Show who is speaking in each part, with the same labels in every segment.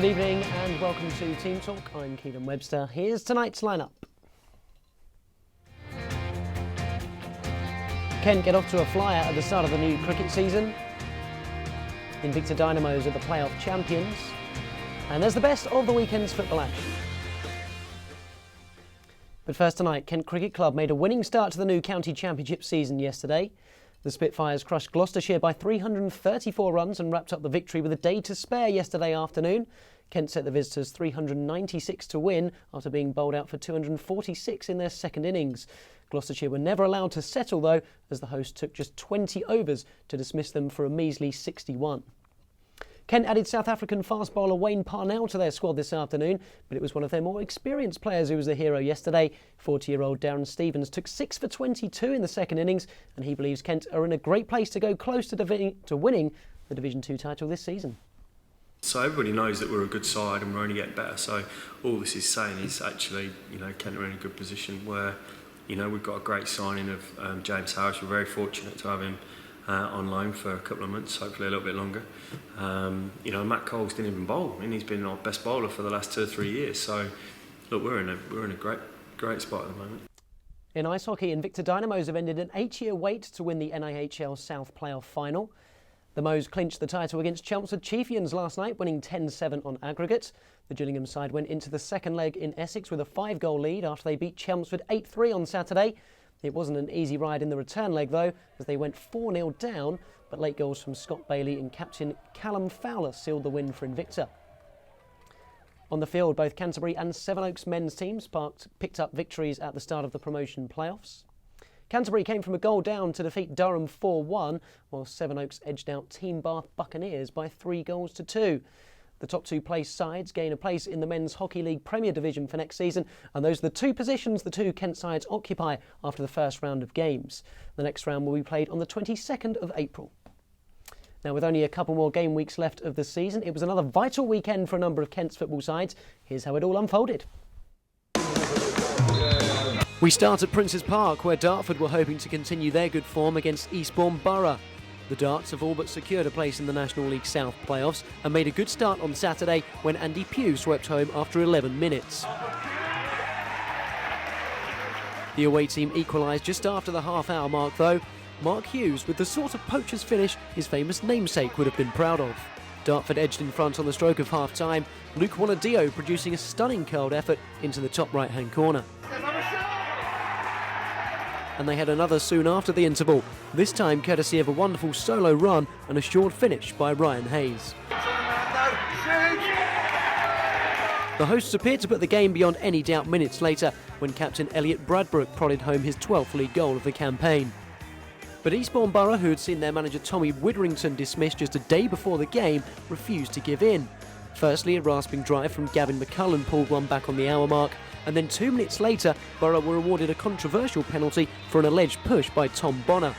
Speaker 1: Good evening and welcome to Team Talk. I'm Keilan Webster. Here's tonight's lineup. Kent get off to a flyer at the start of the new cricket season. Invicta Dynamos are the playoff champions. And there's the best of the weekend's football action. But first tonight, Kent Cricket Club made a winning start to the new county championship season yesterday. The Spitfires crushed Gloucestershire by 334 runs and wrapped up the victory with a day to spare yesterday afternoon. Kent set the visitors 396 to win after being bowled out for 246 in their second innings. Gloucestershire were never allowed to settle though, as the hosts took just 20 overs to dismiss them for a measly 61. Kent added South African fast bowler Wayne Parnell to their squad this afternoon, but it was one of their more experienced players who was the hero yesterday. 40-year-old Darren Stevens took 6 for 22 in the second innings, and he believes Kent are in a great place to go close to winning the Division 2 title this season.
Speaker 2: So everybody knows that we're a good side and we're only getting better. So all this is saying is actually, Kent are in a good position where, we've got a great signing of James Harris. We're very fortunate to have him on loan for a couple of months, hopefully a little bit longer. Matt Coles didn't even bowl. He's been our best bowler for the last 2 or 3 years. So look, we're in a great spot at the moment.
Speaker 1: In ice hockey, Invicta Dynamos have ended an 8-year wait to win the NIHL South Playoff final. The Moes clinched the title against Chelmsford Chiefians last night, winning 10-7 on aggregate. The Gillingham side went into the second leg in Essex with a 5-goal lead after they beat Chelmsford 8-3 on Saturday. It wasn't an easy ride in the return leg though, as they went 4-0 down, but late goals from Scott Bailey and captain Callum Fowler sealed the win for Invicta. On the field, both Canterbury and Sevenoaks men's teams picked up victories at the start of the promotion playoffs. Canterbury came from a goal down to defeat Durham 4-1, while Sevenoaks edged out Team Bath Buccaneers by 3-2. The top 2 place sides gain a place in the Men's Hockey League Premier Division for next season, and those are the 2 positions the 2 Kent sides occupy after the first round of games. The next round will be played on the 22nd of April. Now, with only a couple more game weeks left of the season, it was another vital weekend for a number of Kent's football sides. Here's how it all unfolded. We start at Princes Park, where Dartford were hoping to continue their good form against Eastbourne Borough. The Darts have all but secured a place in the National League South playoffs and made a good start on Saturday when Andy Pugh swept home after 11 minutes. The away team equalised just after the half-hour mark though. Mark Hughes with the sort of poacher's finish his famous namesake would have been proud of. Dartford edged in front on the stroke of half-time, Luke Wanadio producing a stunning curled effort into the top right-hand corner. And they had another soon after the interval, this time courtesy of a wonderful solo run and a short finish by Ryan Hayes. The hosts appeared to put the game beyond any doubt minutes later when captain Elliot Bradbrook prodded home his 12th league goal of the campaign. But Eastbourne Borough, who had seen their manager Tommy Witherington dismissed just a day before the game, refused to give in. Firstly, a rasping drive from Gavin McCullen pulled one back on the hour mark, and then 2 minutes later, Borough were awarded a controversial penalty for an alleged push by Tom Bonner.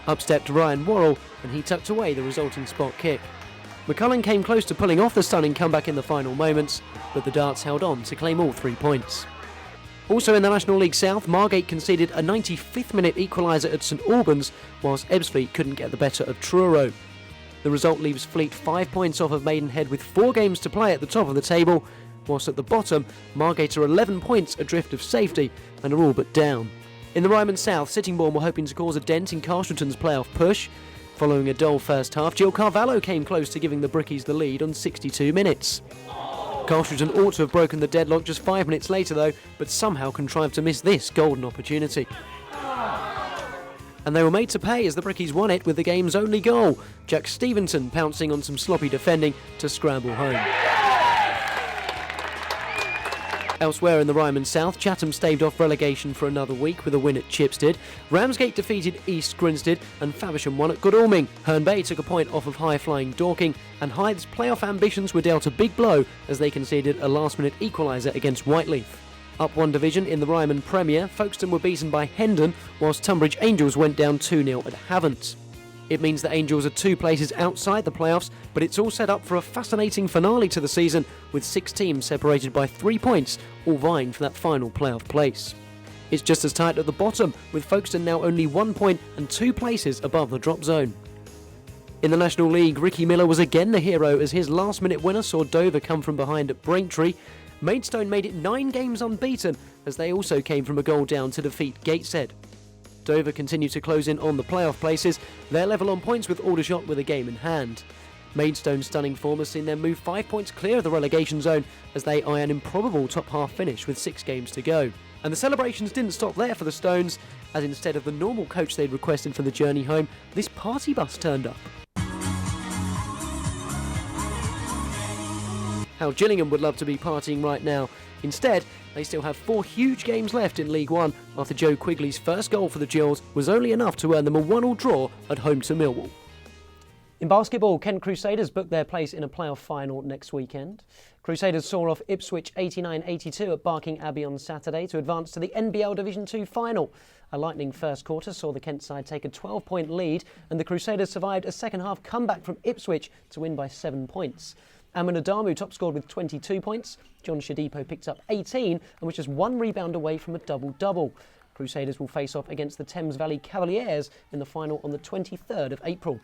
Speaker 1: Up stepped Ryan Worrell, and he tucked away the resulting spot kick. McCullen came close to pulling off the stunning comeback in the final moments, but the Darts held on to claim all 3 points. Also in the National League South, Margate conceded a 95th minute equaliser at St Albans, whilst Ebbsfleet couldn't get the better of Truro. The result leaves Fleet 5 points off of Maidenhead with 4 games to play at the top of the table, whilst at the bottom, Margate are 11 points adrift of safety and are all but down. In the Ryman South, Sittingbourne were hoping to cause a dent in Carshalton's playoff push. Following a dull first half, Jill Carvalho came close to giving the Brickies the lead on 62 minutes. Carshalton ought to have broken the deadlock just 5 minutes later though, but somehow contrived to miss this golden opportunity. And they were made to pay as the Brickies won it with the game's only goal, Jack Stevenson pouncing on some sloppy defending to scramble home. Elsewhere in the Ryman South, Chatham staved off relegation for another week with a win at Chipstead. Ramsgate defeated East Grinstead and Faversham won at Godalming. Herne Bay took a point off of high-flying Dorking, and Hythe's playoff ambitions were dealt a big blow as they conceded a last-minute equaliser against Whiteleaf. Up one division in the Ryman Premier, Folkestone were beaten by Hendon, whilst Tunbridge Angels went down 2-0 at Havant. It means the Angels are 2 places outside the playoffs, but it's all set up for a fascinating finale to the season, with 6 teams separated by 3 points, all vying for that final playoff place. It's just as tight at the bottom, with Folkestone now only 1 point and 2 places above the drop zone. In the National League, Ricky Miller was again the hero as his last-minute winner saw Dover come from behind at Braintree. Maidstone made it 9 games unbeaten as they also came from a goal down to defeat Gateshead. Dover continue to close in on the playoff places. They're level on points with Aldershot with a game in hand. Maidstone's stunning form has seen them move 5 points clear of the relegation zone as they eye an improbable top-half finish with 6 games to go. And the celebrations didn't stop there for the Stones, as instead of the normal coach they'd requested for the journey home, this party bus turned up. How Gillingham would love to be partying right now. Instead, they still have 4 huge games left in League One after Joe Quigley's first goal for the Gills was only enough to earn them a 1-1 draw at home to Millwall. In basketball, Kent Crusaders booked their place in a playoff final next weekend. Crusaders saw off Ipswich 89-82 at Barking Abbey on Saturday to advance to the NBL Division 2 final. A lightning first quarter saw the Kent side take a 12-point lead, and the Crusaders survived a second-half comeback from Ipswich to win by 7 points. Amin Adamu top-scored with 22 points. John Shadipo picked up 18 and was just 1 rebound away from a double-double. Crusaders will face off against the Thames Valley Cavaliers in the final on the 23rd of April.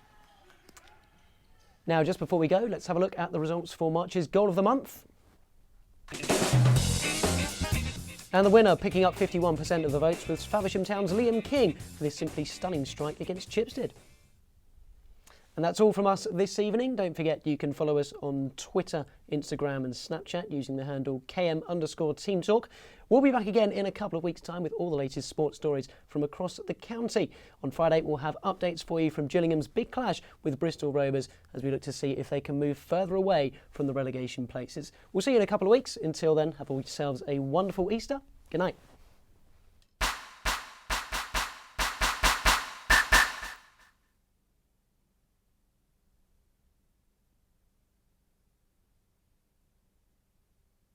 Speaker 1: Now, just before we go, let's have a look at the results for March's Goal of the Month. And the winner, picking up 51% of the votes, was Faversham Town's Liam King for this simply stunning strike against Chipstead. And that's all from us this evening. Don't forget you can follow us on Twitter, Instagram and Snapchat using the handle KM_Team Talk. We'll be back again in a couple of weeks' time with all the latest sports stories from across the county. On Friday, we'll have updates for you from Gillingham's big clash with Bristol Rovers as we look to see if they can move further away from the relegation places. We'll see you in a couple of weeks. Until then, have yourselves a wonderful Easter. Good night.